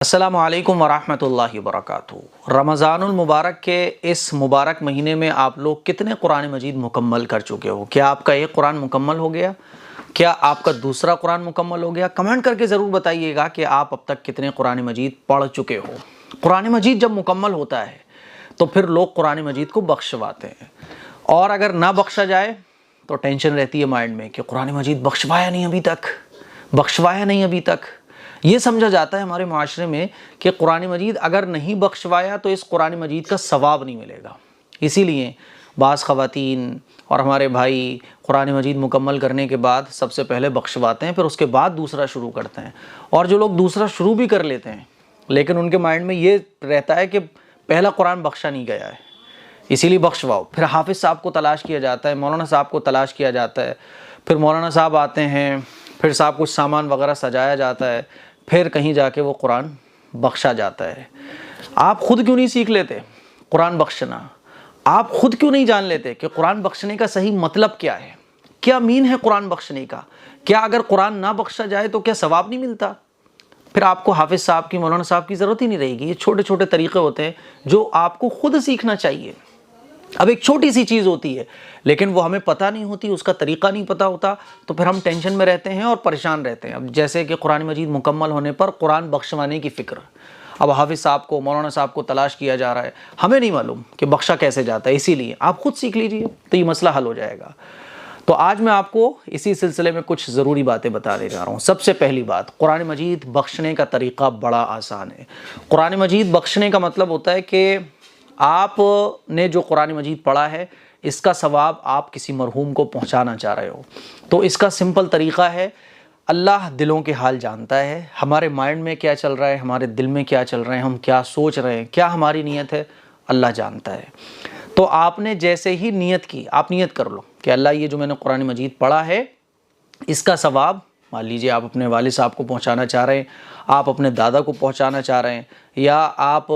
السلام علیکم ورحمۃ اللہ وبرکاتہ۔ رمضان المبارک کے اس مبارک مہینے میں آپ لوگ کتنے قرآن مجید مکمل کر چکے ہو؟ کیا آپ کا ایک قرآن مکمل ہو گیا؟ کیا آپ کا دوسرا قرآن مکمل ہو گیا؟ کمنٹ کر کے ضرور بتائیے گا کہ آپ اب تک کتنے قرآن مجید پڑھ چکے ہو۔ قرآن مجید جب مکمل ہوتا ہے تو پھر لوگ قرآن مجید کو بخشواتے ہیں، اور اگر نہ بخشا جائے تو ٹینشن رہتی ہے مائنڈ میں کہ قرآن مجید بخشوایا نہیں ابھی تک۔ یہ سمجھا جاتا ہے ہمارے معاشرے میں کہ قرآن مجید اگر نہیں بخشوایا تو اس قرآن مجید کا ثواب نہیں ملے گا۔ اسی لیے بعض خواتین اور ہمارے بھائی قرآن مجید مکمل کرنے کے بعد سب سے پہلے بخشواتے ہیں، پھر اس کے بعد دوسرا شروع کرتے ہیں۔ اور جو لوگ دوسرا شروع بھی کر لیتے ہیں لیکن ان کے مائنڈ میں یہ رہتا ہے کہ پہلا قرآن بخشا نہیں گیا ہے، اسی لیے بخشواؤ۔ پھر حافظ صاحب کو تلاش کیا جاتا ہے، مولانا صاحب کو تلاش کیا جاتا ہے، پھر مولانا صاحب آتے ہیں، پھر صاحب کچھ سامان وغیرہ سجایا جاتا ہے، پھر کہیں جا کے وہ قرآن بخشا جاتا ہے۔ آپ خود کیوں نہیں سیکھ لیتے قرآن بخشنا؟ آپ خود کیوں نہیں جان لیتے کہ قرآن بخشنے کا صحیح مطلب کیا ہے؟ کیا مین ہے قرآن بخشنے کا؟ کیا اگر قرآن نہ بخشا جائے تو کیا ثواب نہیں ملتا؟ پھر آپ کو حافظ صاحب کی، مولانا صاحب کی ضرورت ہی نہیں رہے گی۔ یہ چھوٹے چھوٹے طریقے ہوتے ہیں جو آپ کو خود سیکھنا چاہیے۔ اب ایک چھوٹی سی چیز ہوتی ہے لیکن وہ ہمیں پتہ نہیں ہوتی، اس کا طریقہ نہیں پتہ ہوتا، تو پھر ہم ٹینشن میں رہتے ہیں اور پریشان رہتے ہیں۔ اب جیسے کہ قرآن مجید مکمل ہونے پر قرآن بخشوانے کی فکر، اب حافظ صاحب کو، مولانا صاحب کو تلاش کیا جا رہا ہے، ہمیں نہیں معلوم کہ بخشا کیسے جاتا ہے، اسی لیے آپ خود سیکھ لیجئے تو یہ مسئلہ حل ہو جائے گا۔ تو آج میں آپ کو اسی سلسلے میں کچھ ضروری باتیں بتانے جا رہا ہوں۔ سب سے پہلی بات، قرآن مجید بخشنے کا طریقہ بڑا آسان ہے۔ قرآن مجید بخشنے کا مطلب ہوتا ہے کہ آپ نے جو قرآن مجید پڑھا ہے اس کا ثواب آپ کسی مرحوم کو پہنچانا چاہ رہے ہو، تو اس کا سمپل طریقہ ہے، اللہ دلوں کے حال جانتا ہے، ہمارے مائنڈ میں کیا چل رہا ہے، ہمارے دل میں کیا چل رہا ہے، ہم کیا سوچ رہے ہیں، کیا ہماری نیت ہے، اللہ جانتا ہے۔ تو آپ نے جیسے ہی نیت کی، آپ نیت کر لو کہ اللہ یہ جو میں نے قرآن مجید پڑھا ہے اس کا ثواب، مان لیجیے آپ اپنے والد صاحب کو پہنچانا چاہ رہے ہیں، آپ اپنے دادا کو پہنچانا چاہ رہے ہیں، یا آپ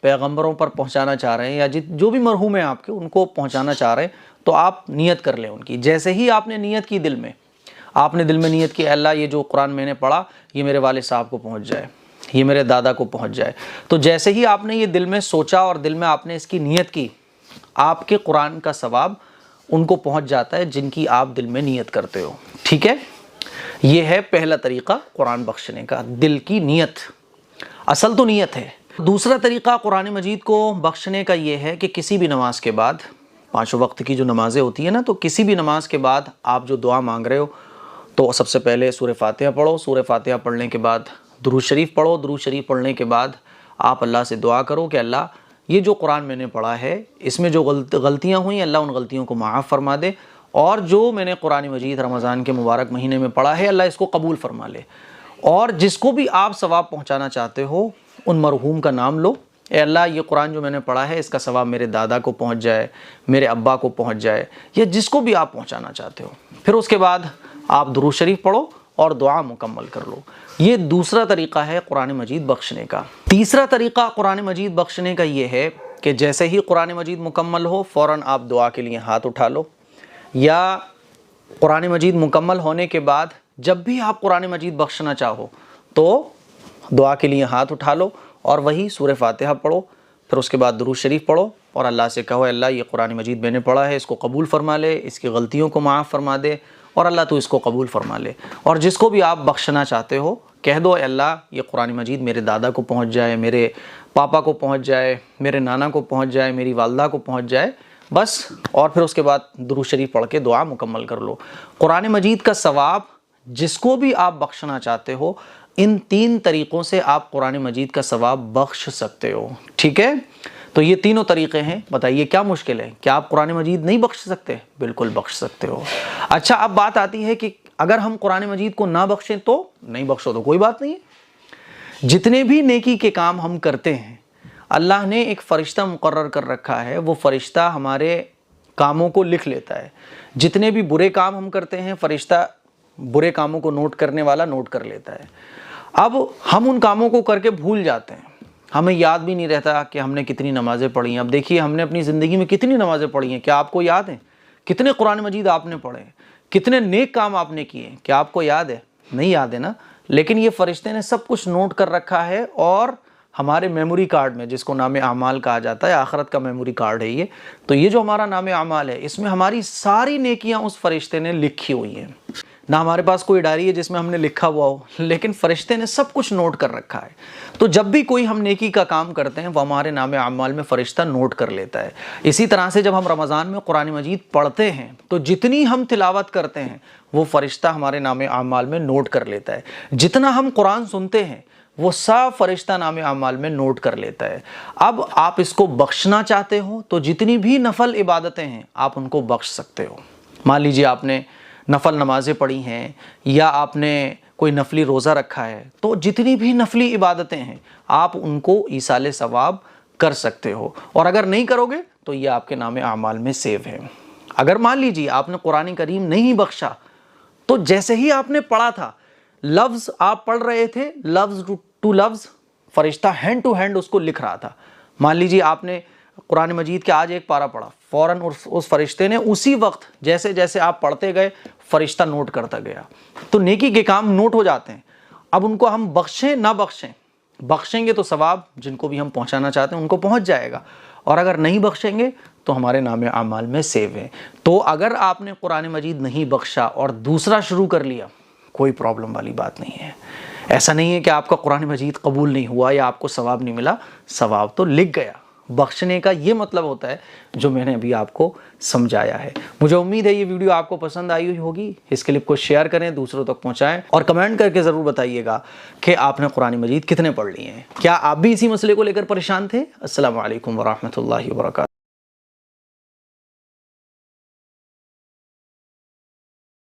پیغمبروں پر پہنچانا چاہ رہے ہیں، یا جو بھی مرحوم ہیں آپ کے ان کو پہنچانا چاہ رہے ہیں، تو آپ نیت کر لیں ان کی۔ جیسے ہی آپ نے نیت کی، آپ نے دل میں نیت کی اللہ یہ جو قرآن میں نے پڑھا یہ میرے والد صاحب کو پہنچ جائے، یہ میرے دادا کو پہنچ جائے، تو جیسے ہی آپ نے یہ دل میں سوچا اور دل میں آپ نے اس کی نیت کی، آپ کے قرآن کا ثواب ان کو پہنچ جاتا ہے جن کی آپ دل میں نیت کرتے ہو۔ ٹھیک ہے، یہ ہے پہلا طریقہ قرآن بخشنے کا، دل کی نیت، اصل تو نیت ہے۔ دوسرا طریقہ قرآن مجید کو بخشنے کا یہ ہے کہ کسی بھی نماز کے بعد، پانچوں وقت کی جو نمازیں ہوتی ہیں نا، تو کسی بھی نماز کے بعد آپ جو دعا مانگ رہے ہو تو سب سے پہلے سورہ فاتحہ پڑھو، سورہ فاتحہ پڑھنے کے بعد درود شریف پڑھو، درود شریف پڑھنے کے بعد آپ اللہ سے دعا کرو کہ اللہ یہ جو قرآن میں نے پڑھا ہے اس میں جو غلطیاں ہوئیں اللہ ان غلطیوں کو معاف فرما دے، اور جو میں نے قرآن مجید رمضان کے مبارک مہینے میں پڑھا ہے اللہ اس کو قبول فرما لے۔ اور جس کو بھی آپ ثواب پہنچانا چاہتے ہو ان مرحوم کا نام لو، اے اللہ یہ قرآن جو میں نے پڑھا ہے اس کا ثواب میرے دادا کو پہنچ جائے، میرے ابا کو پہنچ جائے، یا جس کو بھی آپ پہنچانا چاہتے ہو۔ پھر اس کے بعد آپ درود شریف پڑھو اور دعا مکمل کر لو۔ یہ دوسرا طریقہ ہے قرآن مجید بخشنے کا۔ تیسرا طریقہ قرآن مجید بخشنے کا یہ ہے کہ جیسے ہی قرآن مجید مکمل ہو فوراً آپ دعا کے لیے ہاتھ اٹھا لو، یا قرآن مجید مکمل ہونے کے بعد جب بھی آپ قرآن مجید بخشنا چاہو تو دعا کے لیے ہاتھ اٹھا لو اور وہی سورہ فاتحہ پڑھو، پھر اس کے بعد درود شریف پڑھو اور اللہ سے کہو اللہ یہ قرآن مجید میں نے پڑھا ہے اس کو قبول فرما لے، اس کی غلطیوں کو معاف فرما دے، اور اللہ تو اس کو قبول فرما لے۔ اور جس کو بھی آپ بخشنا چاہتے ہو کہہ دو اے اللہ یہ قرآن مجید میرے دادا کو پہنچ جائے، میرے پاپا کو پہنچ جائے، میرے نانا کو پہنچ جائے، میری والدہ کو پہنچ جائے، بس۔ اور پھر اس کے بعد درود شریف پڑھ کے دعا مکمل کر لو۔ قرآن مجید کا ثواب جس کو بھی آپ بخشنا چاہتے ہو ان تین طریقوں سے آپ قرآن مجید کا ثواب بخش سکتے ہو۔ ٹھیک ہے، تو یہ تینوں طریقے ہیں، بتائیے کیا مشکل ہے؟ کیا آپ قرآن مجید نہیں بخش سکتے؟ بالکل بخش سکتے ہو۔ اچھا، اب بات آتی ہے کہ اگر ہم قرآن مجید کو نہ بخشیں تو نہیں بخشو تو کوئی بات نہیں ہے۔ جتنے بھی نیکی کے کام ہم کرتے ہیں اللہ نے ایک فرشتہ مقرر کر رکھا ہے، وہ فرشتہ ہمارے کاموں کو لکھ لیتا ہے۔ جتنے بھی برے کام ہم کرتے ہیں فرشتہ برے کاموں کو نوٹ کرنے والا نوٹ کر لیتا ہے۔ اب ہم ان کاموں کو کر کے بھول جاتے ہیں، ہمیں یاد بھی نہیں رہتا کہ ہم نے کتنی نمازیں پڑھی ہیں۔ اب دیکھیے ہم نے اپنی زندگی میں کتنی نمازیں پڑھی ہیں، کیا آپ کو یاد ہیں؟ کتنے قرآن مجید آپ نے پڑھے ہیں؟ کتنے نیک کام آپ نے کیے ہیں، کیا آپ کو یاد ہے؟ نہیں یاد ہے نا۔ لیکن یہ فرشتے نے سب کچھ نوٹ کر رکھا ہے، اور ہمارے میموری کارڈ میں، جس کو نام اعمال کہا جاتا ہے، آخرت کا میموری کارڈ ہے یہ، تو یہ جو ہمارا نام اعمال ہے اس میں ہماری ساری نیکیاں اس فرشتے نے لکھی ہوئی ہیں۔ نہ ہمارے پاس کوئی ڈائری ہے جس میں ہم نے لکھا ہوا ہو، لیکن فرشتے نے سب کچھ نوٹ کر رکھا ہے۔ تو جب بھی کوئی ہم نیکی کا کام کرتے ہیں وہ ہمارے نام اعمال میں فرشتہ نوٹ کر لیتا ہے۔ اسی طرح سے جب ہم رمضان میں قرآن مجید پڑھتے ہیں تو جتنی ہم تلاوت کرتے ہیں وہ فرشتہ ہمارے نام اعمال میں نوٹ کر لیتا ہے۔ جتنا ہم قرآن سنتے ہیں وہ سب فرشتہ نام اعمال میں نوٹ کر لیتا ہے۔ اب آپ اس کو بخشنا چاہتے ہو تو جتنی بھی نفل عبادتیں ہیں آپ ان کو بخش سکتے ہو۔ مان لیجیے آپ نے نفل نمازیں پڑھی ہیں یا آپ نے کوئی نفلی روزہ رکھا ہے، تو جتنی بھی نفلی عبادتیں ہیں آپ ان کو ایصال ثواب کر سکتے ہو، اور اگر نہیں کرو گے تو یہ آپ کے نام اعمال میں سیو ہے۔ اگر مان لیجیے آپ نے قرآن کریم نہیں بخشا، تو جیسے ہی آپ نے پڑھا تھا، لفظ آپ پڑھ رہے تھے، لفظ ٹو لفظ فرشتہ ہینڈ ٹو ہینڈ اس کو لکھ رہا تھا۔ مان لیجیے آپ نے قرآن مجید کے آج ایک پارہ پڑھا، فوراً اس فرشتے نے اسی وقت جیسے جیسے آپ پڑھتے گئے فرشتہ نوٹ کرتا گیا۔ تو نیکی کے کام نوٹ ہو جاتے ہیں۔ اب ان کو ہم بخشیں نہ بخشیں گے تو ثواب جن کو بھی ہم پہنچانا چاہتے ہیں ان کو پہنچ جائے گا، اور اگر نہیں بخشیں گے تو ہمارے نام اعمال میں سیو ہے۔ تو اگر آپ نے قرآن مجید نہیں بخشا اور دوسرا شروع کر لیا، کوئی پرابلم والی بات نہیں ہے۔ ایسا نہیں ہے کہ آپ کا قرآن مجید قبول نہیں ہوا یا آپ کو ثواب نہیں ملا، ثواب تو لکھ گیا۔ بخشنے کا یہ مطلب ہوتا ہے جو میں نے ابھی آپ کو سمجھایا ہے۔ مجھے امید ہے یہ ویڈیو آپ کو پسند آئی ہوگی۔ اس کلپ کو شیئر کریں، دوسروں تک پہنچائیں، اور کمنٹ کر کے ضرور بتائیے گا کہ آپ نے قرآن مجید کتنے پڑھ لیے ہیں۔ کیا آپ بھی اسی مسئلے کو لے کر پریشان تھے؟ السلام علیکم ورحمۃ اللہ وبرکاتہ۔